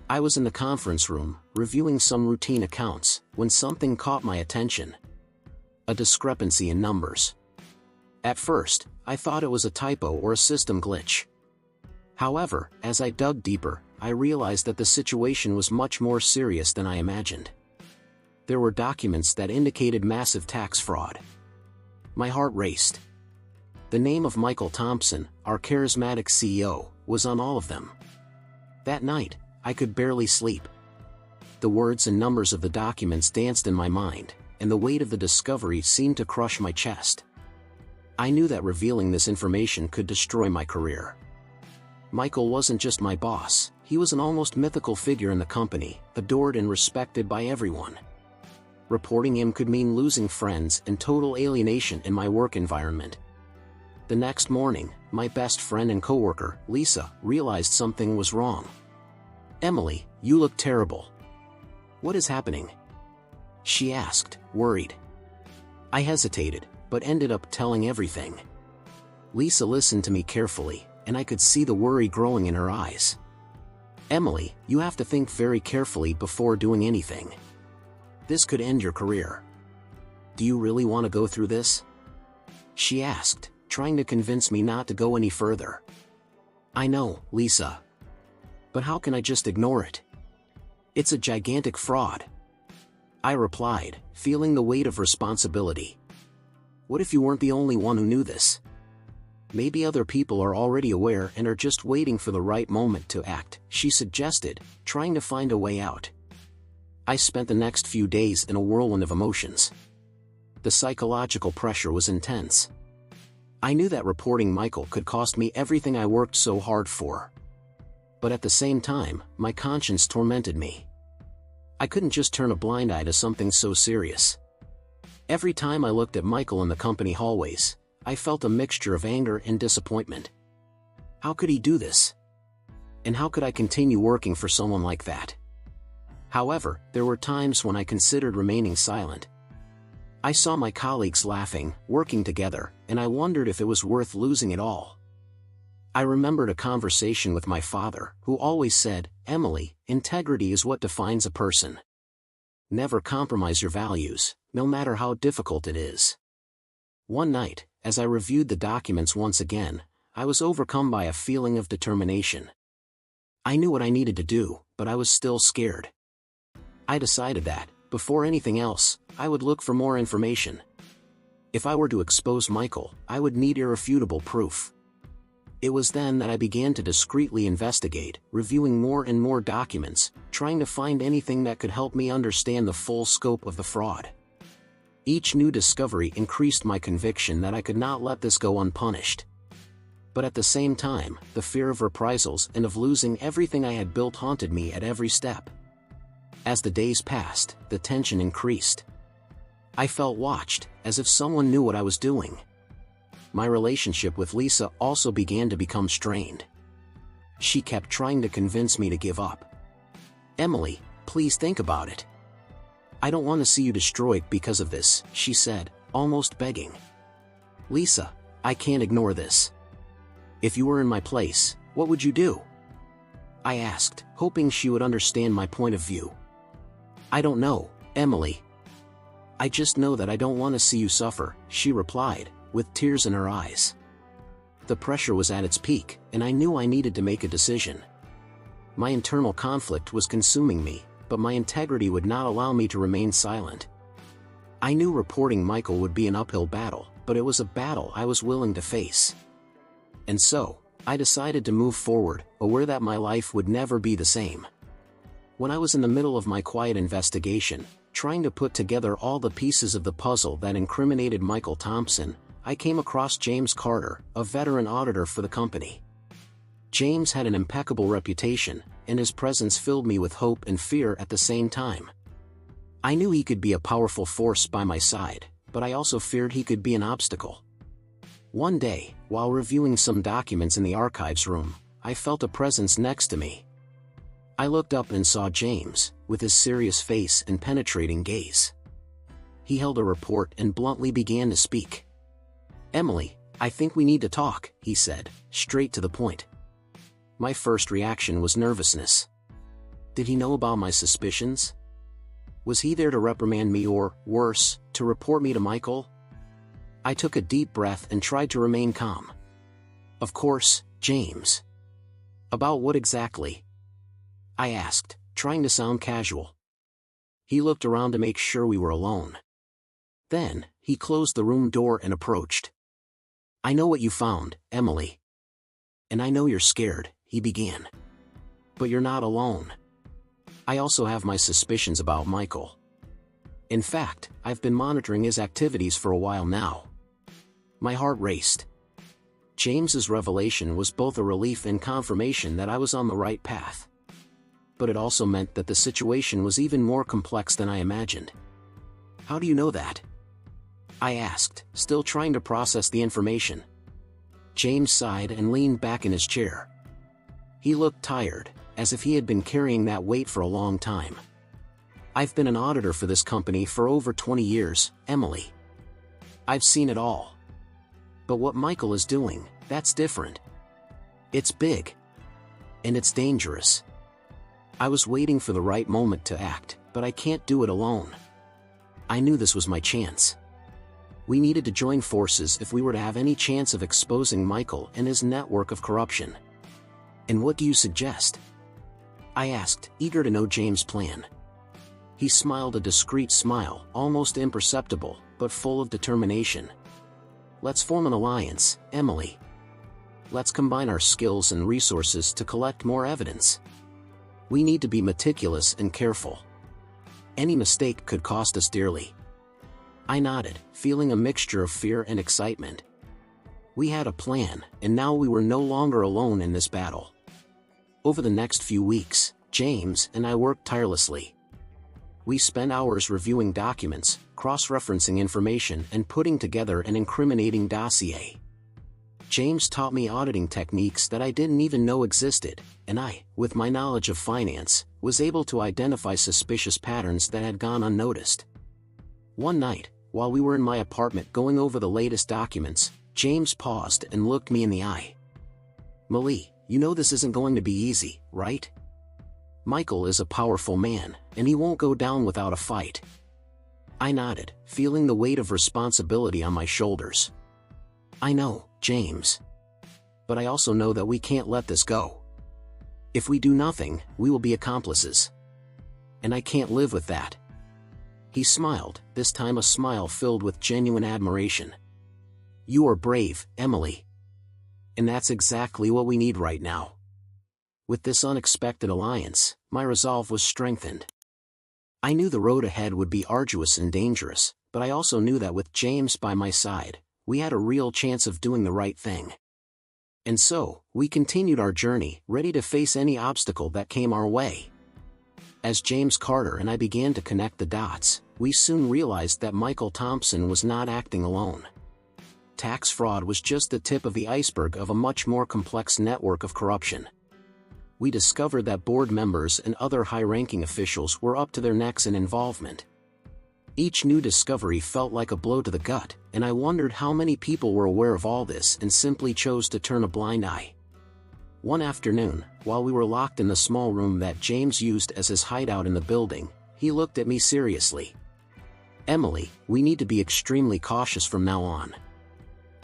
I was in the conference room, reviewing some routine accounts, when something caught my attention. A discrepancy in numbers. At first, I thought it was a typo or a system glitch. However, as I dug deeper, I realized that the situation was much more serious than I imagined. There were documents that indicated massive tax fraud. My heart raced. The name of Michael Thompson, our charismatic CEO, was on all of them. That night, I could barely sleep. The words and numbers of the documents danced in my mind, and the weight of the discovery seemed to crush my chest. I knew that revealing this information could destroy my career. Michael wasn't just my boss, he was an almost mythical figure in the company, adored and respected by everyone. Reporting him could mean losing friends and total alienation in my work environment. The next morning, my best friend and coworker, Lisa, realized something was wrong. "Emily, you look terrible. What is happening?" she asked, worried. I hesitated, but ended up telling everything. Lisa listened to me carefully, and I could see the worry growing in her eyes. "Emily, you have to think very carefully before doing anything. This could end your career. Do you really want to go through this?" she asked, trying to convince me not to go any further. "I know, Lisa. But how can I just ignore it? It's a gigantic fraud," I replied, feeling the weight of responsibility. "What if you weren't the only one who knew this? Maybe other people are already aware and are just waiting for the right moment to act," she suggested, trying to find a way out. I spent the next few days in a whirlwind of emotions. The psychological pressure was intense. I knew that reporting Michael could cost me everything I worked so hard for. But at the same time, my conscience tormented me. I couldn't just turn a blind eye to something so serious. Every time I looked at Michael in the company hallways, I felt a mixture of anger and disappointment. How could he do this? And how could I continue working for someone like that? However, there were times when I considered remaining silent. I saw my colleagues laughing, working together, and I wondered if it was worth losing it all. I remembered a conversation with my father, who always said, "Emily, integrity is what defines a person. Never compromise your values, no matter how difficult it is." One night, as I reviewed the documents once again, I was overcome by a feeling of determination. I knew what I needed to do, but I was still scared. I decided that, before anything else, I would look for more information. If I were to expose Michael, I would need irrefutable proof. It was then that I began to discreetly investigate, reviewing more and more documents, trying to find anything that could help me understand the full scope of the fraud. Each new discovery increased my conviction that I could not let this go unpunished. But at the same time, the fear of reprisals and of losing everything I had built haunted me at every step. As the days passed, the tension increased. I felt watched, as if someone knew what I was doing. My relationship with Lisa also began to become strained. She kept trying to convince me to give up. "Emily, please think about it. I don't want to see you destroyed because of this," she said, almost begging. "Lisa, I can't ignore this. If you were in my place, what would you do?" I asked, hoping she would understand my point of view. "I don't know, Emily. I just know that I don't want to see you suffer," she replied, with tears in her eyes. The pressure was at its peak, and I knew I needed to make a decision. My internal conflict was consuming me, but my integrity would not allow me to remain silent. I knew reporting Michael would be an uphill battle, but it was a battle I was willing to face. And so, I decided to move forward, aware that my life would never be the same. When I was in the middle of my quiet investigation, trying to put together all the pieces of the puzzle that incriminated Michael Thompson, I came across James Carter, a veteran auditor for the company. James had an impeccable reputation, and his presence filled me with hope and fear at the same time. I knew he could be a powerful force by my side, but I also feared he could be an obstacle. One day, while reviewing some documents in the archives room, I felt a presence next to me. I looked up and saw James, with his serious face and penetrating gaze. He held a report and bluntly began to speak. "Emily, I think we need to talk," he said, straight to the point. My first reaction was nervousness. Did he know about my suspicions? Was he there to reprimand me or, worse, to report me to Michael? I took a deep breath and tried to remain calm. Of course, James. About what exactly? I asked, trying to sound casual. He looked around to make sure we were alone. Then, he closed the room door and approached. I know what you found, Emily. And I know you're scared, he began. But you're not alone. I also have my suspicions about Michael. In fact, I've been monitoring his activities for a while now. My heart raced. James's revelation was both a relief and confirmation that I was on the right path. But it also meant that the situation was even more complex than I imagined. How do you know that? I asked, still trying to process the information. James sighed and leaned back in his chair. He looked tired, as if he had been carrying that weight for a long time. I've been an auditor for this company for over 20 years, Emily. I've seen it all. But what Michael is doing, that's different. It's big. And it's dangerous. I was waiting for the right moment to act, but I can't do it alone. I knew this was my chance. We needed to join forces if we were to have any chance of exposing Michael and his network of corruption. And what do you suggest? I asked, eager to know James' plan. He smiled a discreet smile, almost imperceptible, but full of determination. Let's form an alliance, Emily. Let's combine our skills and resources to collect more evidence. We need to be meticulous and careful. Any mistake could cost us dearly. I nodded, feeling a mixture of fear and excitement. We had a plan, and now we were no longer alone in this battle. Over the next few weeks, James and I worked tirelessly. We spent hours reviewing documents, cross-referencing information, and putting together an incriminating dossier. James taught me auditing techniques that I didn't even know existed, and I, with my knowledge of finance, was able to identify suspicious patterns that had gone unnoticed. One night, while we were in my apartment going over the latest documents, James paused and looked me in the eye. Millie, you know this isn't going to be easy, right? Michael is a powerful man, and he won't go down without a fight. I nodded, feeling the weight of responsibility on my shoulders. I know, James. But I also know that we can't let this go. If we do nothing, we will be accomplices. And I can't live with that. He smiled, this time a smile filled with genuine admiration. You are brave, Emily. And that's exactly what we need right now. With this unexpected alliance, my resolve was strengthened. I knew the road ahead would be arduous and dangerous, but I also knew that with James by my side, we had a real chance of doing the right thing. And so, we continued our journey, ready to face any obstacle that came our way. As James Carter and I began to connect the dots, we soon realized that Michael Thompson was not acting alone. Tax fraud was just the tip of the iceberg of a much more complex network of corruption. We discovered that board members and other high-ranking officials were up to their necks in involvement. Each new discovery felt like a blow to the gut, and I wondered how many people were aware of all this and simply chose to turn a blind eye. One afternoon, while we were locked in the small room that James used as his hideout in the building, he looked at me seriously. Emily, we need to be extremely cautious from now on.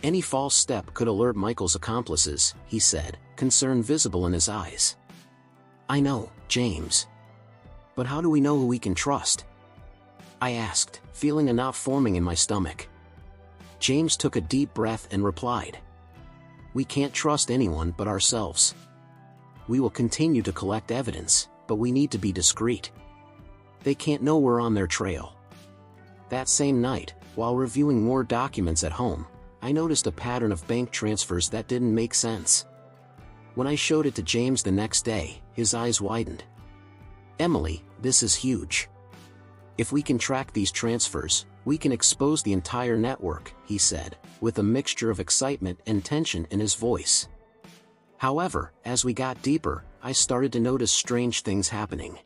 Any false step could alert Michael's accomplices, he said, concern visible in his eyes. I know, James. But how do we know who we can trust? I asked, feeling a knot forming in my stomach. James took a deep breath and replied. We can't trust anyone but ourselves. We will continue to collect evidence, but we need to be discreet. They can't know we're on their trail. That same night, while reviewing more documents at home, I noticed a pattern of bank transfers that didn't make sense. When I showed it to James the next day, his eyes widened. Emily, this is huge. If we can track these transfers, we can expose the entire network, he said, with a mixture of excitement and tension in his voice. However, as we got deeper, I started to notice strange things happening.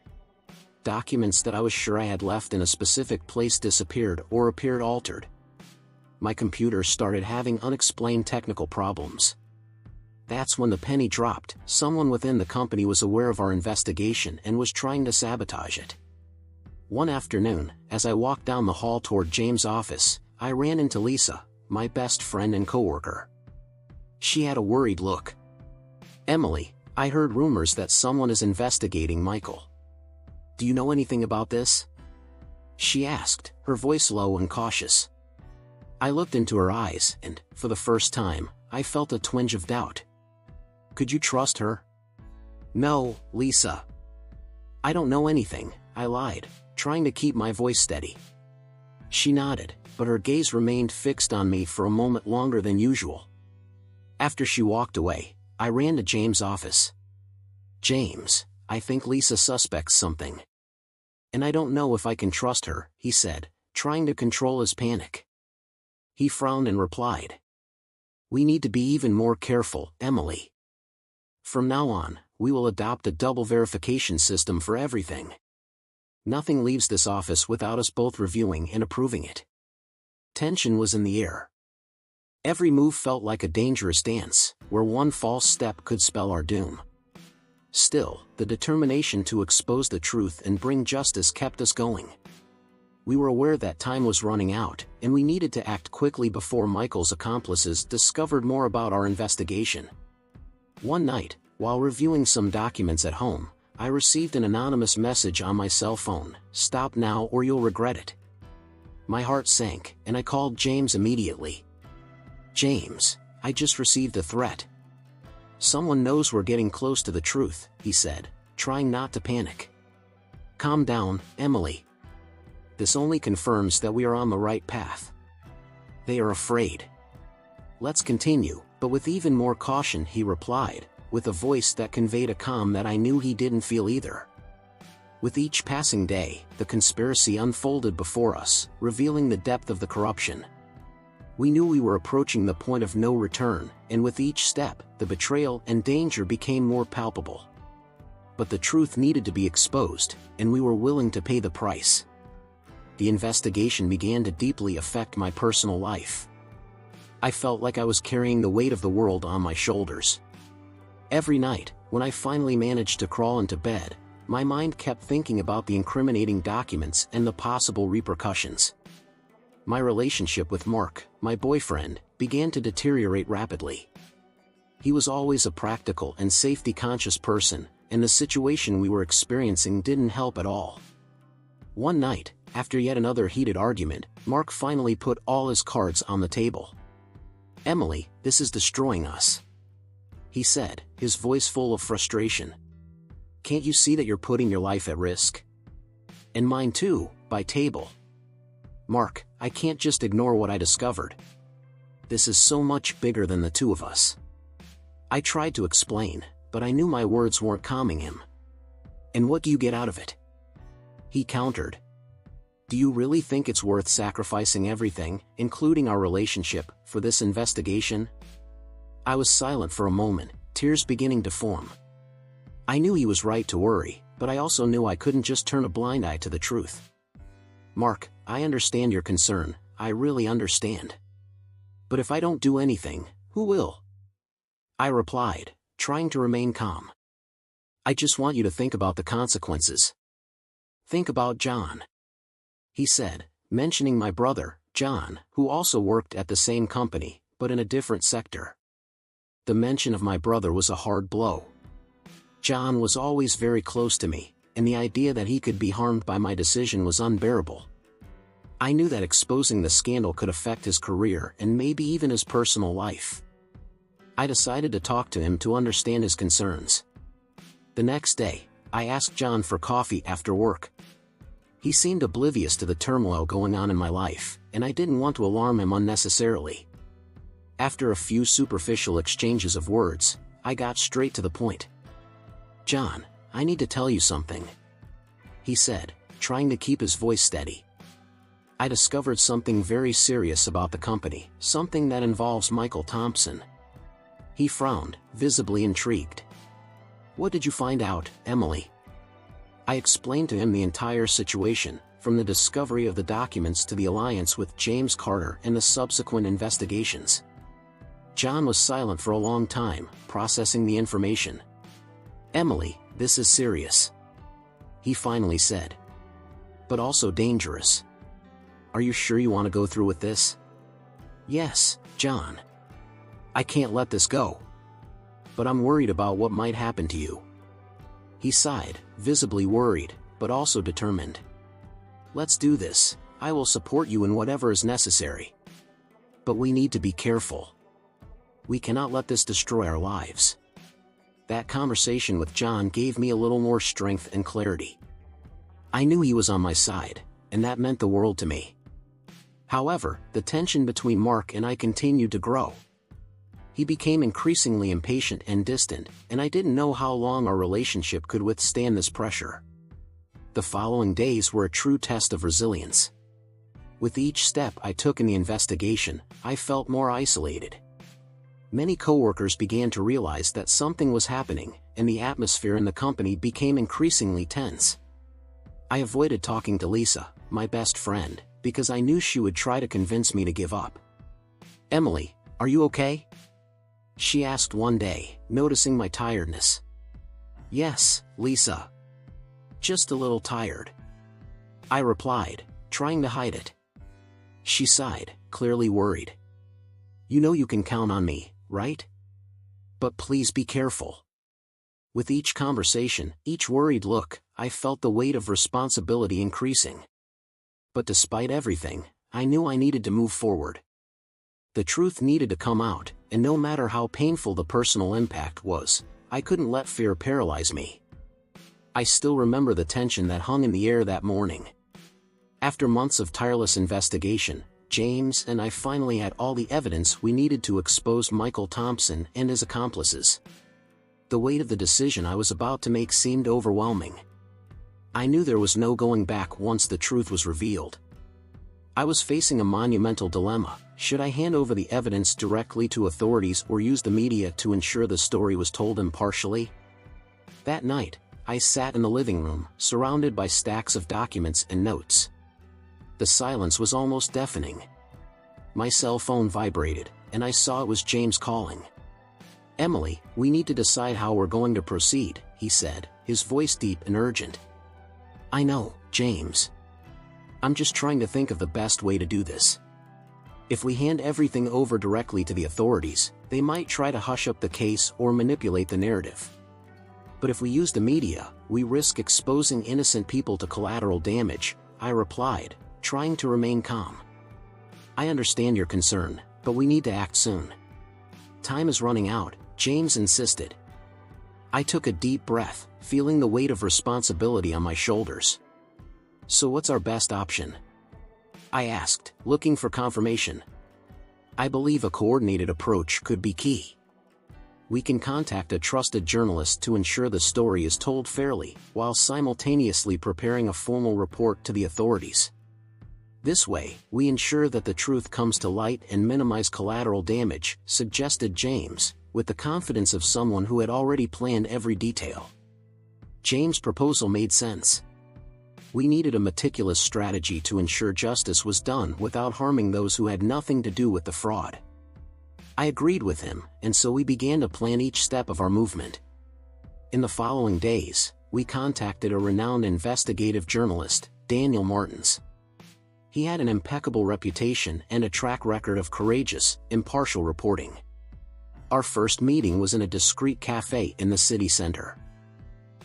Documents that I was sure I had left in a specific place disappeared or appeared altered. My computer started having unexplained technical problems. That's when the penny dropped. Someone within the company was aware of our investigation and was trying to sabotage it. One afternoon, as I walked down the hall toward James' office, I ran into Lisa, my best friend and coworker. She had a worried look. "Emily, I heard rumors that someone is investigating Michael. Do you know anything about this?" she asked, her voice low and cautious. I looked into her eyes and, for the first time, I felt a twinge of doubt. "Could you trust her?" "No, Lisa. I don't know anything," I lied, trying to keep my voice steady. She nodded, but her gaze remained fixed on me for a moment longer than usual. After she walked away, I ran to James' office. "James, I think Lisa suspects something. And I don't know if I can trust her," he said, trying to control his panic. He frowned and replied, "We need to be even more careful, Emily. From now on, we will adopt a double verification system for everything. Nothing leaves this office without us both reviewing and approving it." Tension was in the air. Every move felt like a dangerous dance, where one false step could spell our doom. Still, the determination to expose the truth and bring justice kept us going. We were aware that time was running out, and we needed to act quickly before Michael's accomplices discovered more about our investigation. One night, while reviewing some documents at home, I received an anonymous message on my cell phone: "Stop now or you'll regret it." My heart sank, and I called James immediately. "James, I just received a threat." "Someone knows we're getting close to the truth," he said, trying not to panic. "Calm down, Emily. This only confirms that we are on the right path. They are afraid. Let's continue," but with even more caution he replied, with a voice that conveyed a calm that I knew he didn't feel either. With each passing day, the conspiracy unfolded before us, revealing the depth of the corruption. We knew we were approaching the point of no return, and with each step, the betrayal and danger became more palpable. But the truth needed to be exposed, and we were willing to pay the price. The investigation began to deeply affect my personal life. I felt like I was carrying the weight of the world on my shoulders. Every night, when I finally managed to crawl into bed, my mind kept thinking about the incriminating documents and the possible repercussions. My relationship with Mark, my boyfriend, began to deteriorate rapidly. He was always a practical and safety-conscious person, and the situation we were experiencing didn't help at all. One night, after yet another heated argument, Mark finally put all his cards on the table. "Emily, this is destroying us," he said, his voice full of frustration. "Can't you see that you're putting your life at risk? And mine too, by table. Mark, I can't just ignore what I discovered. This is so much bigger than the two of us." I tried to explain, but I knew my words weren't calming him. "And what do you get out of it?" he countered. "Do you really think it's worth sacrificing everything, including our relationship, for this investigation?" I was silent for a moment, tears beginning to form. I knew he was right to worry, but I also knew I couldn't just turn a blind eye to the truth. "Mark, I understand your concern, I really understand. But if I don't do anything, who will?" I replied, trying to remain calm. "I just want you to think about the consequences. Think about John," he said, mentioning my brother, John, who also worked at the same company, but in a different sector. The mention of my brother was a hard blow. John was always very close to me, and the idea that he could be harmed by my decision was unbearable. I knew that exposing the scandal could affect his career and maybe even his personal life. I decided to talk to him to understand his concerns. The next day, I asked John for coffee after work. He seemed oblivious to the turmoil going on in my life, and I didn't want to alarm him unnecessarily. After a few superficial exchanges of words, I got straight to the point. "John, I need to tell you something," he said, trying to keep his voice steady. "I discovered something very serious about the company, something that involves Michael Thompson." He frowned, visibly intrigued. "What did you find out, Emily?" I explained to him the entire situation, from the discovery of the documents to the alliance with James Carter and the subsequent investigations. John was silent for a long time, processing the information. "Emily, this is serious," he finally said. "But also dangerous. Are you sure you want to go through with this?" "Yes, John. I can't let this go. But I'm worried about what might happen to you." He sighed, visibly worried, but also determined. "Let's do this. I will support you in whatever is necessary. But we need to be careful. We cannot let this destroy our lives." That conversation with John gave me a little more strength and clarity. I knew he was on my side, and that meant the world to me. However, the tension between Mark and I continued to grow. He became increasingly impatient and distant, and I didn't know how long our relationship could withstand this pressure. The following days were a true test of resilience. With each step I took in the investigation, I felt more isolated. Many coworkers began to realize that something was happening, and the atmosphere in the company became increasingly tense. I avoided talking to Lisa, my best friend, because I knew she would try to convince me to give up. "Emily, are you okay?" she asked one day, noticing my tiredness. "Yes, Lisa. Just a little tired," I replied, trying to hide it. She sighed, clearly worried. "You know you can count on me, right? But please be careful." With each conversation, each worried look, I felt the weight of responsibility increasing. But despite everything, I knew I needed to move forward. The truth needed to come out, and no matter how painful the personal impact was, I couldn't let fear paralyze me. I still remember the tension that hung in the air that morning. After months of tireless investigation, James and I finally had all the evidence we needed to expose Michael Thompson and his accomplices. The weight of the decision I was about to make seemed overwhelming. I knew there was no going back once the truth was revealed. I was facing a monumental dilemma. Should I hand over the evidence directly to authorities or use the media to ensure the story was told impartially? That night, I sat in the living room, surrounded by stacks of documents and notes. The silence was almost deafening. My cell phone vibrated, and I saw it was James calling. "Emily, we need to decide how we're going to proceed," he said, his voice deep and urgent. "I know, James. I'm just trying to think of the best way to do this. If we hand everything over directly to the authorities, they might try to hush up the case or manipulate the narrative. But if we use the media, we risk exposing innocent people to collateral damage," I replied, trying to remain calm. "I understand your concern, but we need to act soon." "Time is running out," James insisted. I took a deep breath, feeling the weight of responsibility on my shoulders. "So what's our best option?" I asked, looking for confirmation. "I believe a coordinated approach could be key. We can contact a trusted journalist to ensure the story is told fairly, while simultaneously preparing a formal report to the authorities. This way, we ensure that the truth comes to light and minimize collateral damage," suggested James, with the confidence of someone who had already planned every detail. James' proposal made sense. We needed a meticulous strategy to ensure justice was done without harming those who had nothing to do with the fraud. I agreed with him, and so we began to plan each step of our movement. In the following days, we contacted a renowned investigative journalist, Daniel Martins. He had an impeccable reputation and a track record of courageous, impartial reporting. Our first meeting was in a discreet cafe in the city center.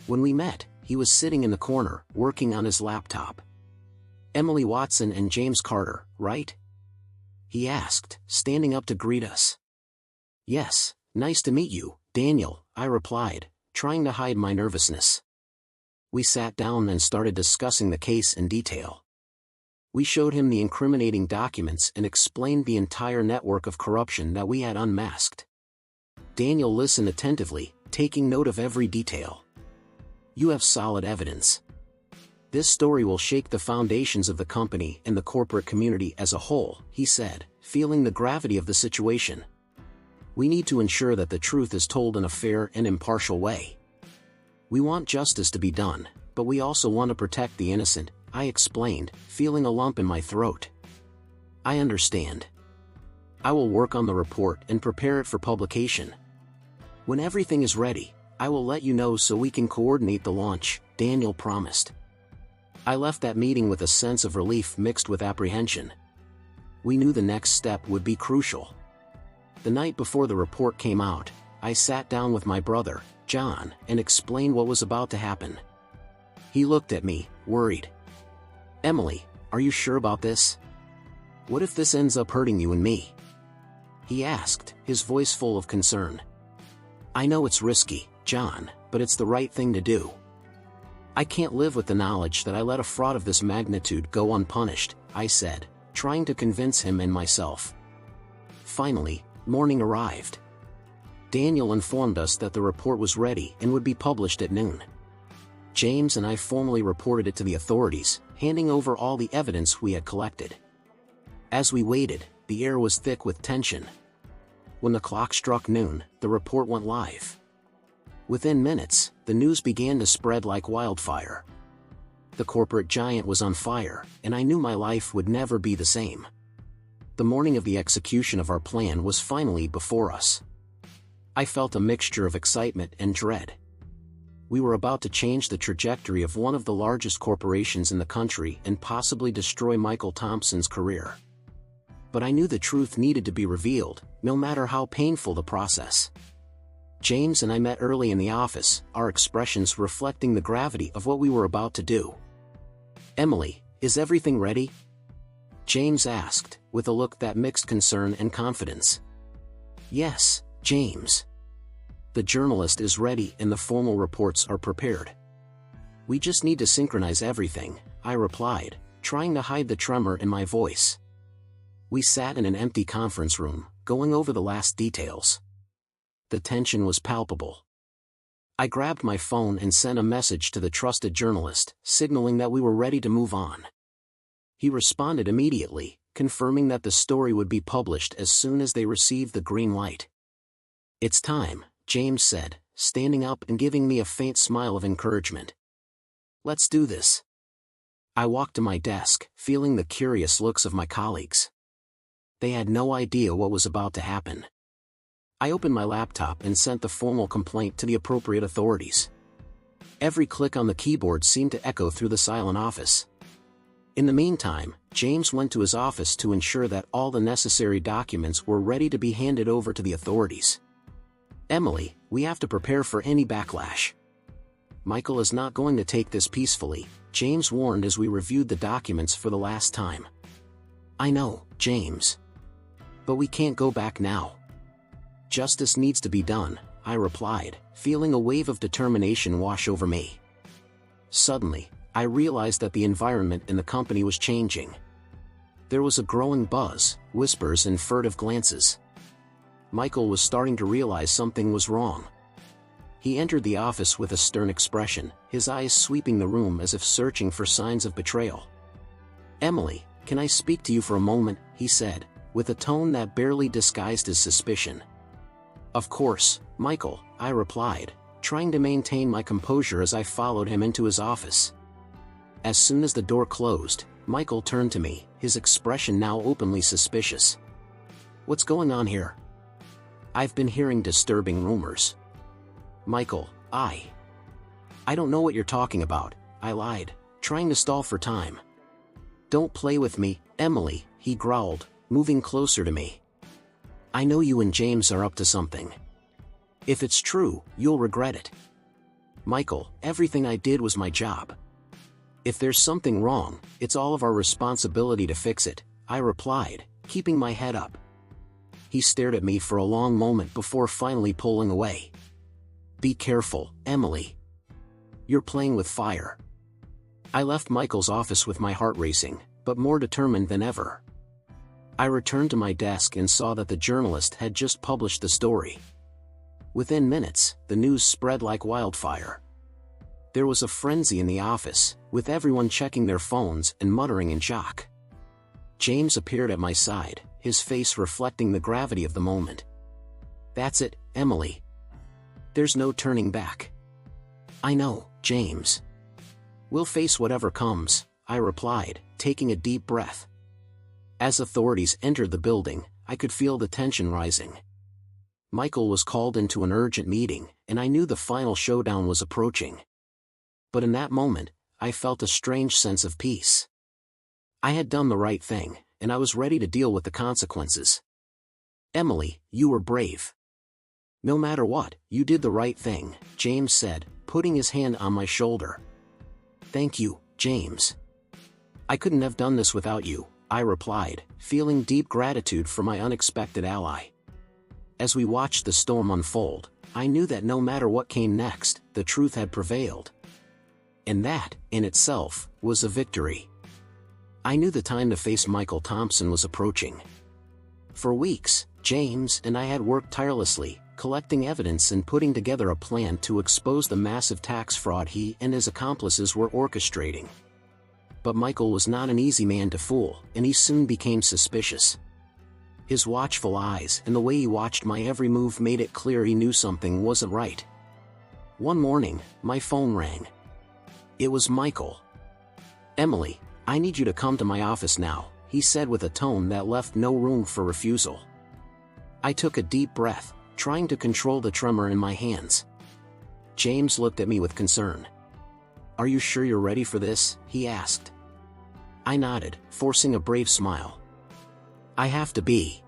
When we met, he was sitting in the corner, working on his laptop. "Emily Watson and James Carter, right?" he asked, standing up to greet us. "Yes, nice to meet you, Daniel," I replied, trying to hide my nervousness. We sat down and started discussing the case in detail. We showed him the incriminating documents and explained the entire network of corruption that we had unmasked. Daniel listened attentively, taking note of every detail. "You have solid evidence. This story will shake the foundations of the company and the corporate community as a whole," he said, feeling the gravity of the situation. "We need to ensure that the truth is told in a fair and impartial way. We want justice to be done, but we also want to protect the innocent," I explained, feeling a lump in my throat. "I understand. I will work on the report and prepare it for publication. When everything is ready, I will let you know so we can coordinate the launch, Daniel promised. I left that meeting with a sense of relief mixed with apprehension. We knew the next step would be crucial. The night before the report came out, I sat down with my brother, John, and explained what was about to happen. He looked at me, worried. "Emily, are you sure about this? What if this ends up hurting you and me?" he asked, his voice full of concern. "I know it's risky, John, but it's the right thing to do. I can't live with the knowledge that I let a fraud of this magnitude go unpunished," I said, trying to convince him and myself. Finally, morning arrived. Daniel informed us that the report was ready and would be published at noon. James and I formally reported it to the authorities, handing over all the evidence we had collected. As we waited, the air was thick with tension. When the clock struck noon, the report went live. Within minutes, the news began to spread like wildfire. The corporate giant was on fire, and I knew my life would never be the same. The morning of the execution of our plan was finally before us. I felt a mixture of excitement and dread. We were about to change the trajectory of one of the largest corporations in the country and possibly destroy Michael Thompson's career. But I knew the truth needed to be revealed, no matter how painful the process. James and I met early in the office, our expressions reflecting the gravity of what we were about to do. "Emily, is everything ready?" James asked, with a look that mixed concern and confidence. "Yes, James. The journalist is ready and the formal reports are prepared. We just need to synchronize everything," I replied, trying to hide the tremor in my voice. We sat in an empty conference room, going over the last details. The tension was palpable. I grabbed my phone and sent a message to the trusted journalist, signaling that we were ready to move on. He responded immediately, confirming that the story would be published as soon as they received the green light. "It's time," James said, standing up and giving me a faint smile of encouragement. "Let's do this." I walked to my desk, feeling the curious looks of my colleagues. They had no idea what was about to happen. I opened my laptop and sent the formal complaint to the appropriate authorities. Every click on the keyboard seemed to echo through the silent office. In the meantime, James went to his office to ensure that all the necessary documents were ready to be handed over to the authorities. "Emily, we have to prepare for any backlash. Michael is not going to take this peacefully," James warned as we reviewed the documents for the last time. "I know, James. But we can't go back now. Justice needs to be done," I replied, feeling a wave of determination wash over me. Suddenly, I realized that the environment in the company was changing. There was a growing buzz, whispers and furtive glances. Michael was starting to realize something was wrong. He entered the office with a stern expression, his eyes sweeping the room as if searching for signs of betrayal. "Emily, can I speak to you for a moment?" he said, with a tone that barely disguised his suspicion. "Of course, Michael," I replied, trying to maintain my composure as I followed him into his office. As soon as the door closed, Michael turned to me, his expression now openly suspicious. "What's going on here?" "I've been hearing disturbing rumors." "Michael, I don't know what you're talking about," I lied, trying to stall for time. "Don't play with me, Emily," he growled, moving closer to me. "I know you and James are up to something. If it's true, you'll regret it." "Michael, everything I did was my job. If there's something wrong, it's all of our responsibility to fix it," I replied, keeping my head up. He stared at me for a long moment before finally pulling away. "Be careful, Emily. You're playing with fire." I left Michael's office with my heart racing, but more determined than ever. I returned to my desk and saw that the journalist had just published the story. Within minutes, the news spread like wildfire. There was a frenzy in the office, with everyone checking their phones and muttering in shock. James appeared at my side, his face reflecting the gravity of the moment. "That's it, Emily. There's no turning back." "I know, James. We'll face whatever comes," I replied, taking a deep breath. As authorities entered the building, I could feel the tension rising. Michael was called into an urgent meeting, and I knew the final showdown was approaching. But in that moment, I felt a strange sense of peace. I had done the right thing, and I was ready to deal with the consequences. "Emily, you were brave. No matter what, you did the right thing," James said, putting his hand on my shoulder. "Thank you, James. I couldn't have done this without you," I replied, feeling deep gratitude for my unexpected ally. As we watched the storm unfold, I knew that no matter what came next, the truth had prevailed. And that, in itself, was a victory. I knew the time to face Michael Thompson was approaching. For weeks, James and I had worked tirelessly, collecting evidence and putting together a plan to expose the massive tax fraud he and his accomplices were orchestrating. But Michael was not an easy man to fool, and he soon became suspicious. His watchful eyes and the way he watched my every move made it clear he knew something wasn't right. One morning, my phone rang. It was Michael. "Emily, I need you to come to my office now," he said with a tone that left no room for refusal. I took a deep breath, trying to control the tremor in my hands. James looked at me with concern. "Are you sure you're ready for this?" he asked. I nodded, forcing a brave smile. "I have to be.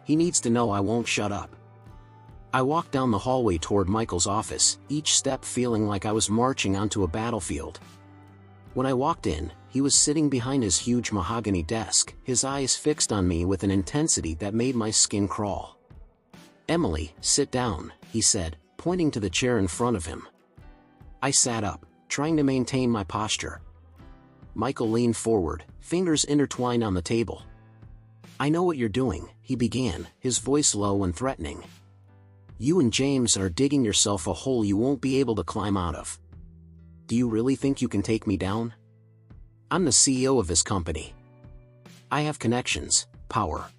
He needs to know I won't shut up." I walked down the hallway toward Michael's office, each step feeling like I was marching onto a battlefield. When I walked in, he was sitting behind his huge mahogany desk, his eyes fixed on me with an intensity that made my skin crawl. "Emily, sit down," he said, pointing to the chair in front of him. I sat up, trying to maintain my posture. Michael leaned forward, fingers intertwined on the table. "I know what you're doing," he began, his voice low and threatening. "You and James are digging yourself a hole you won't be able to climb out of. Do you really think you can take me down? I'm the CEO of this company. I have connections, power.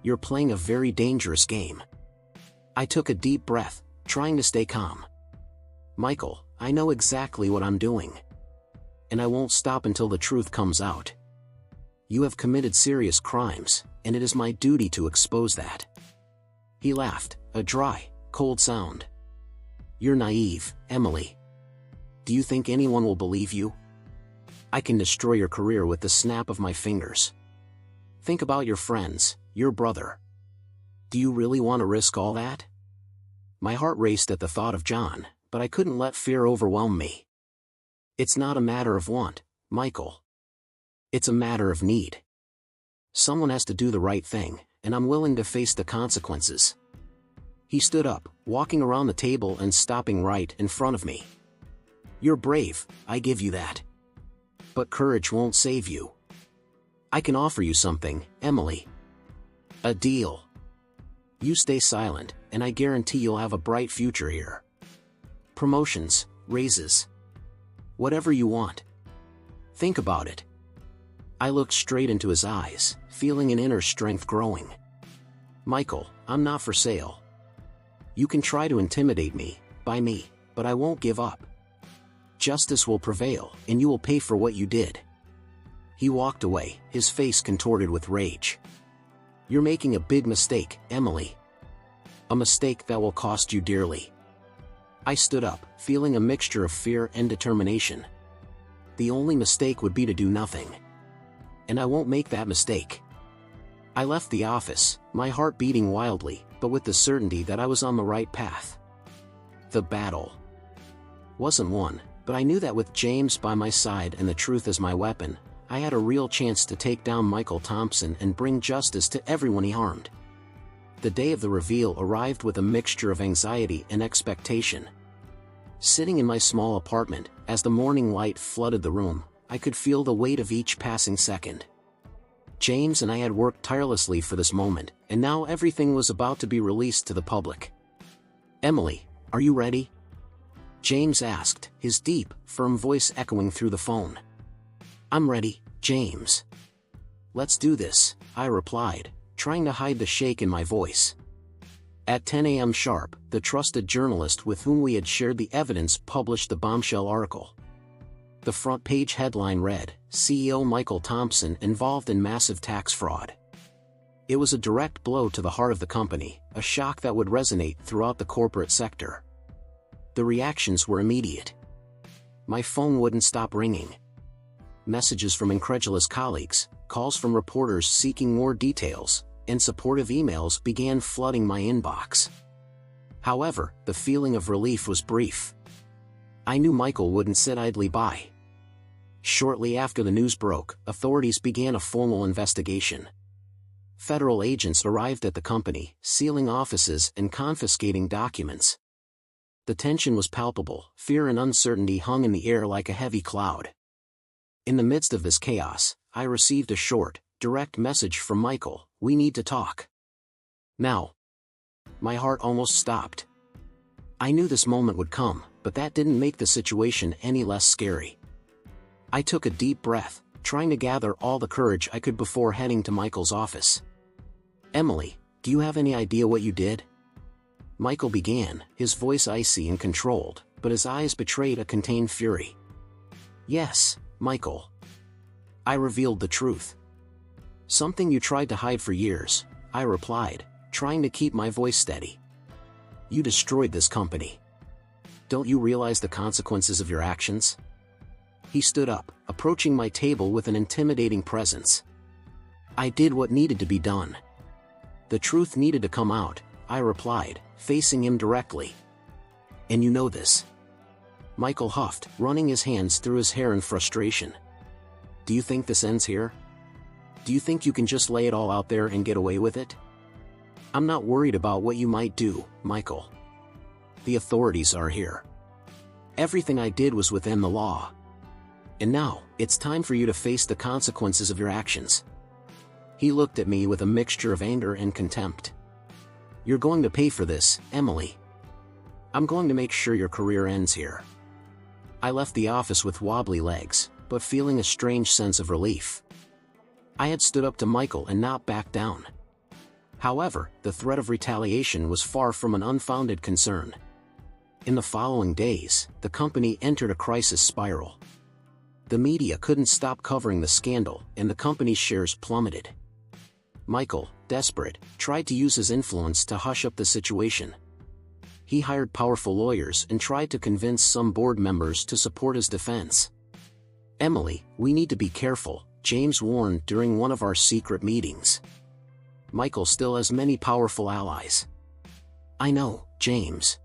You're playing a very dangerous game." I took a deep breath, trying to stay calm. "Michael, I know exactly what I'm doing. And I won't stop until the truth comes out. You have committed serious crimes, and it is my duty to expose that." He laughed, a dry, cold sound. "You're naive, Emily. Do you think anyone will believe you? I can destroy your career with the snap of my fingers. Think about your friends, your brother. Do you really want to risk all that?" My heart raced at the thought of John, but I couldn't let fear overwhelm me. "It's not a matter of want, Michael. It's a matter of need. Someone has to do the right thing, and I'm willing to face the consequences." He stood up, walking around the table and stopping right in front of me. "You're brave, I give you that. But courage won't save you. I can offer you something, Emily. A deal. You stay silent, and I guarantee you'll have a bright future here. Promotions, raises. Whatever you want. Think about it." I looked straight into his eyes, feeling an inner strength growing. "Michael, I'm not for sale. You can try to intimidate me, buy me, but I won't give up. Justice will prevail, and you will pay for what you did." He walked away, his face contorted with rage. "You're making a big mistake, Emily. A mistake that will cost you dearly." I stood up, feeling a mixture of fear and determination. The only mistake would be to do nothing. And I won't make that mistake. I left the office, my heart beating wildly, but with the certainty that I was on the right path. The battle wasn't won, but I knew that with James by my side and the truth as my weapon, I had a real chance to take down Michael Thompson and bring justice to everyone he harmed. The day of the reveal arrived with a mixture of anxiety and expectation. Sitting in my small apartment, as the morning light flooded the room, I could feel the weight of each passing second. James and I had worked tirelessly for this moment, and now everything was about to be released to the public. "Emily, are you ready?" James asked, his deep, firm voice echoing through the phone. "I'm ready, James. Let's do this," I replied, trying to hide the shake in my voice. At 10 a.m. sharp, the trusted journalist with whom we had shared the evidence published the bombshell article. The front page headline read, "CEO Michael Thompson involved in massive tax fraud." It was a direct blow to the heart of the company, a shock that would resonate throughout the corporate sector. The reactions were immediate. My phone wouldn't stop ringing. Messages from incredulous colleagues, calls from reporters seeking more details, and supportive emails began flooding my inbox. However, the feeling of relief was brief. I knew Michael wouldn't sit idly by. Shortly after the news broke, authorities began a formal investigation. Federal agents arrived at the company, sealing offices and confiscating documents. The tension was palpable, fear and uncertainty hung in the air like a heavy cloud. In the midst of this chaos, I received a short, direct message from Michael: "We need to talk. Now." My heart almost stopped. I knew this moment would come, but that didn't make the situation any less scary. I took a deep breath, trying to gather all the courage I could before heading to Michael's office. "Emily, do you have any idea what you did?" Michael began, his voice icy and controlled, but his eyes betrayed a contained fury. "Yes, Michael." I revealed the truth. "Something you tried to hide for years," I replied, trying to keep my voice steady. "You destroyed this company. Don't you realize the consequences of your actions?" He stood up, approaching my table with an intimidating presence. "I did what needed to be done. The truth needed to come out," I replied, facing him directly. "And you know this." Michael huffed, running his hands through his hair in frustration. "Do you think this ends here? Do you think you can just lay it all out there and get away with it?" "I'm not worried about what you might do, Michael. The authorities are here. Everything I did was within the law. And now, it's time for you to face the consequences of your actions." He looked at me with a mixture of anger and contempt. "You're going to pay for this, Emily. I'm going to make sure your career ends here." I left the office with wobbly legs, but feeling a strange sense of relief. I had stood up to Michael and not backed down. However, the threat of retaliation was far from an unfounded concern. In the following days, the company entered a crisis spiral. The media couldn't stop covering the scandal, and the company's shares plummeted. Michael, desperate, tried to use his influence to hush up the situation. He hired powerful lawyers and tried to convince some board members to support his defense. "Emily, we need to be careful," James warned during one of our secret meetings. "Michael still has many powerful allies." "I know, James.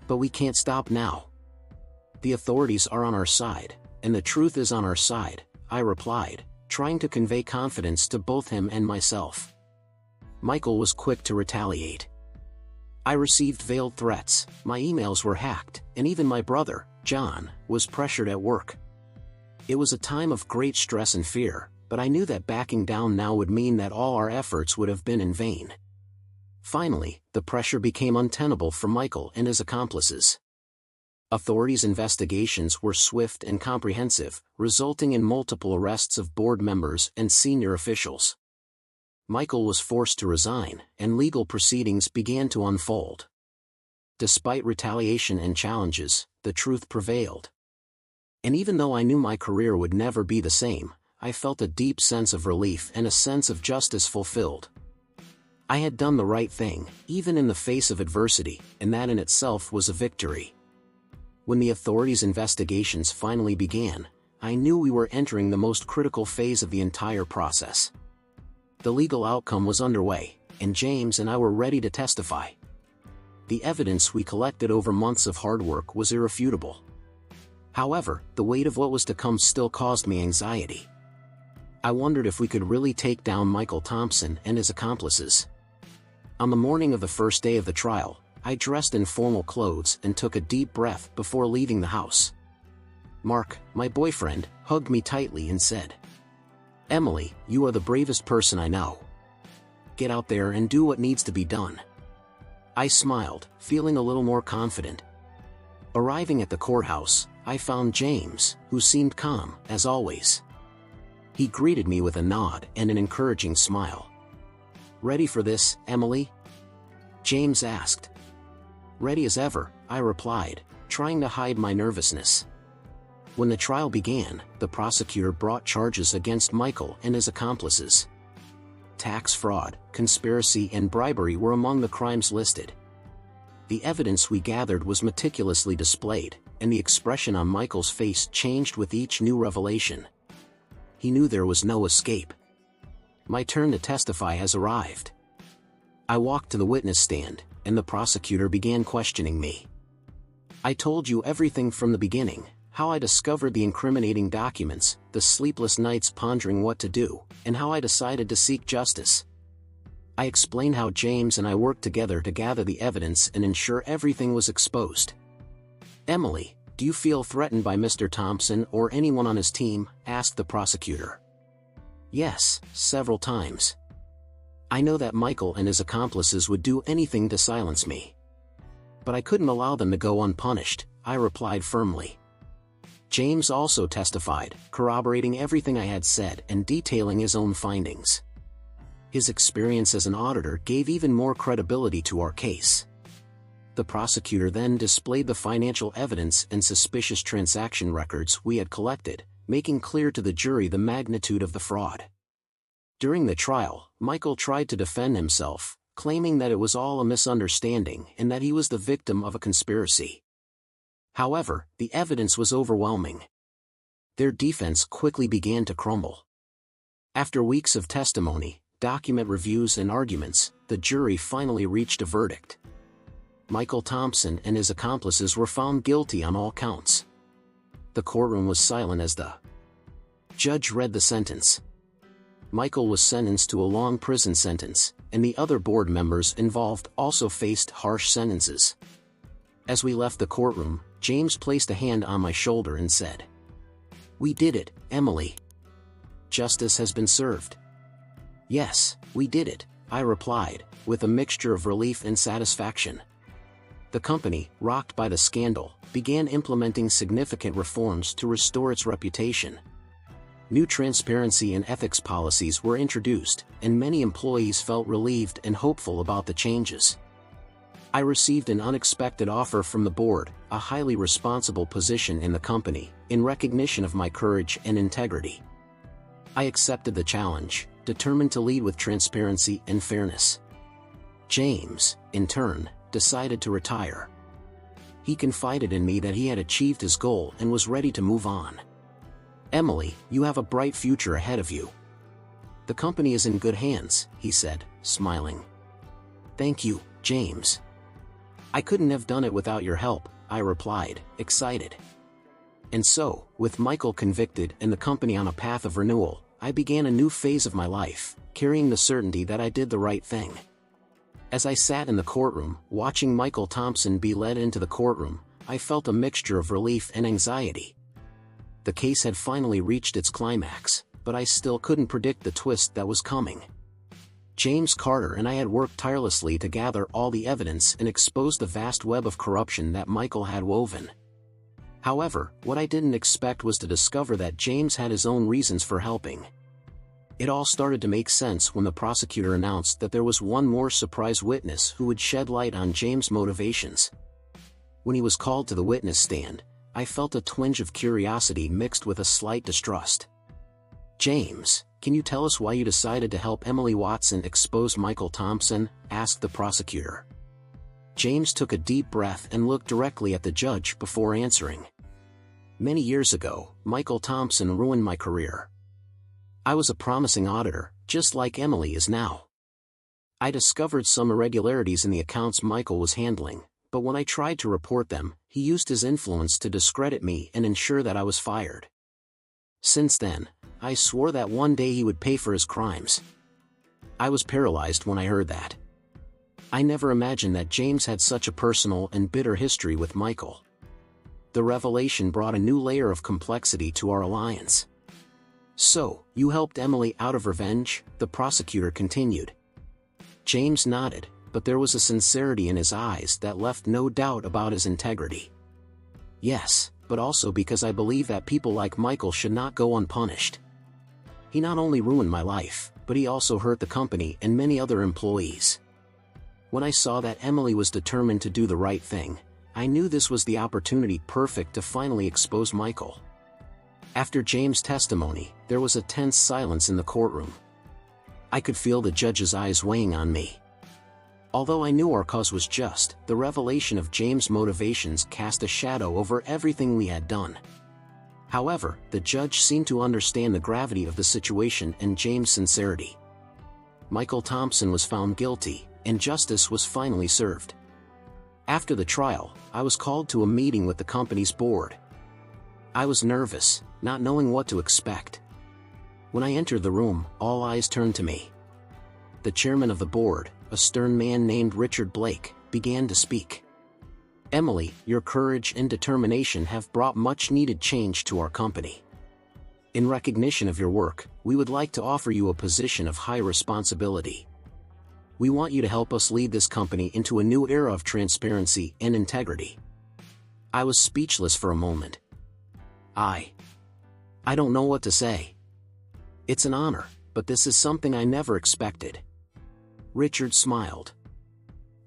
But we can't stop now. The authorities are on our side, and the truth is on our side," I replied, trying to convey confidence to both him and myself. Michael was quick to retaliate. I received veiled threats, my emails were hacked, and even my brother, John, was pressured at work. It was a time of great stress and fear, but I knew that backing down now would mean that all our efforts would have been in vain. Finally, the pressure became untenable for Michael and his accomplices. Authorities' investigations were swift and comprehensive, resulting in multiple arrests of board members and senior officials. Michael was forced to resign, and legal proceedings began to unfold. Despite retaliation and challenges, the truth prevailed. And even though I knew my career would never be the same, I felt a deep sense of relief and a sense of justice fulfilled. I had done the right thing, even in the face of adversity, and that in itself was a victory. When the authorities' investigations finally began, I knew we were entering the most critical phase of the entire process. The legal outcome was underway, and James and I were ready to testify. The evidence we collected over months of hard work was irrefutable. However, the weight of what was to come still caused me anxiety. I wondered if we could really take down Michael Thompson and his accomplices. On the morning of the first day of the trial, I dressed in formal clothes and took a deep breath before leaving the house. Mark, my boyfriend, hugged me tightly and said, "Emily, you are the bravest person I know. Get out there and do what needs to be done." I smiled, feeling a little more confident. Arriving at the courthouse, I found James, who seemed calm, as always. He greeted me with a nod and an encouraging smile. "Ready for this, Emily?" James asked. "Ready as ever," I replied, trying to hide my nervousness. When the trial began, the prosecutor brought charges against Michael and his accomplices. tax fraud, conspiracy and bribery were among the crimes listed. The evidence we gathered was meticulously displayed, and the expression on Michael's face changed with each new revelation. He knew there was no escape. My turn to testify has arrived. I walked to the witness stand, and the prosecutor began questioning me. I told you everything from the beginning, how I discovered the incriminating documents, the sleepless nights pondering what to do, and how I decided to seek justice. I explained how James and I worked together to gather the evidence and ensure everything was exposed. Emily, do you feel threatened by Mr. Thompson or anyone on his team? Asked the prosecutor. Yes, several times. I know that Michael and his accomplices would do anything to silence me. But I couldn't allow them to go unpunished, I replied firmly. James also testified, corroborating everything I had said and detailing his own findings. His experience as an auditor gave even more credibility to our case. The prosecutor then displayed the financial evidence and suspicious transaction records we had collected, making clear to the jury the magnitude of the fraud. During the trial, Michael tried to defend himself, claiming that it was all a misunderstanding and that he was the victim of a conspiracy. However, the evidence was overwhelming. Their defense quickly began to crumble. After weeks of testimony, document reviews and arguments, the jury finally reached a verdict. Michael Thompson and his accomplices were found guilty on all counts. The courtroom was silent as the judge read the sentence. Michael was sentenced to a long prison sentence, and the other board members involved also faced harsh sentences. As we left the courtroom, James placed a hand on my shoulder and said, "We did it, Emily. Justice has been served." "Yes, we did it," I replied, with a mixture of relief and satisfaction. The company, rocked by the scandal, began implementing significant reforms to restore its reputation. New transparency and ethics policies were introduced, and many employees felt relieved and hopeful about the changes. I received an unexpected offer from the board, a highly responsible position in the company, in recognition of my courage and integrity. I accepted the challenge, determined to lead with transparency and fairness. James, in turn, decided to retire. He confided in me that he had achieved his goal and was ready to move on. "Emily, you have a bright future ahead of you. The company is in good hands," he said, smiling. "Thank you, James." "I couldn't have done it without your help," I replied, excited. And so, with Michael convicted and the company on a path of renewal, I began a new phase of my life, carrying the certainty that I did the right thing. As I sat in the courtroom, watching Michael Thompson be led into the courtroom, I felt a mixture of relief and anxiety. The case had finally reached its climax, but I still couldn't predict the twist that was coming. James Carter and I had worked tirelessly to gather all the evidence and expose the vast web of corruption that Michael had woven. However, what I didn't expect was to discover that James had his own reasons for helping. It all started to make sense when the prosecutor announced that there was one more surprise witness who would shed light on James' motivations. When he was called to the witness stand, I felt a twinge of curiosity mixed with a slight distrust. "James, can you tell us why you decided to help Emily Watson expose Michael Thompson?" asked the prosecutor. James took a deep breath and looked directly at the judge before answering. "Many years ago, Michael Thompson ruined my career. I was a promising auditor, just like Emily is now. I discovered some irregularities in the accounts Michael was handling, but when I tried to report them, he used his influence to discredit me and ensure that I was fired. Since then, I swore that one day he would pay for his crimes." I was paralyzed when I heard that. I never imagined that James had such a personal and bitter history with Michael. The revelation brought a new layer of complexity to our alliance. "So, you helped Emily out of revenge?" the prosecutor continued. James nodded, but there was a sincerity in his eyes that left no doubt about his integrity. "Yes, but also because I believe that people like Michael should not go unpunished. He not only ruined my life, but he also hurt the company and many other employees. When I saw that Emily was determined to do the right thing, I knew this was the opportunity perfect to finally expose Michael." After James' testimony, there was a tense silence in the courtroom. I could feel the judge's eyes weighing on me. Although I knew our cause was just, the revelation of James' motivations cast a shadow over everything we had done. However, the judge seemed to understand the gravity of the situation and James' sincerity. Michael Thompson was found guilty, and justice was finally served. After the trial, I was called to a meeting with the company's board. I was nervous, not knowing what to expect. When I entered the room, all eyes turned to me. The chairman of the board, a stern man named Richard Blake, began to speak. "Emily, your courage and determination have brought much-needed change to our company. In recognition of your work, we would like to offer you a position of high responsibility. We want you to help us lead this company into a new era of transparency and integrity." I was speechless for a moment. I don't know what to say. It's an honor, but this is something I never expected. Richard smiled.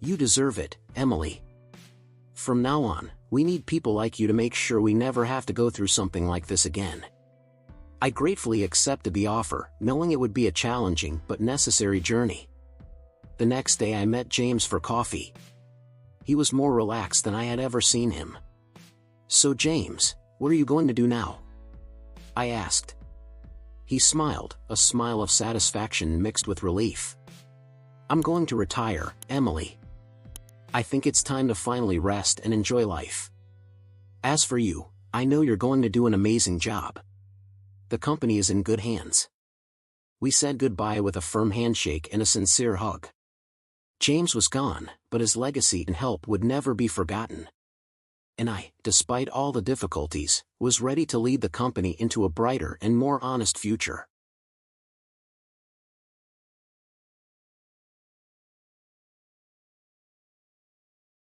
"You deserve it, Emily. From now on, we need people like you to make sure we never have to go through something like this again." I gratefully accepted the offer, knowing it would be a challenging but necessary journey. The next day I met James for coffee. He was more relaxed than I had ever seen him. "So James, what are you going to do now?" I asked. He smiled, a smile of satisfaction mixed with relief. "I'm going to retire, Emily. I think it's time to finally rest and enjoy life. As for you, I know you're going to do an amazing job. The company is in good hands." We said goodbye with a firm handshake and a sincere hug. James was gone, but his legacy and help would never be forgotten. And I, despite all the difficulties, was ready to lead the company into a brighter and more honest future.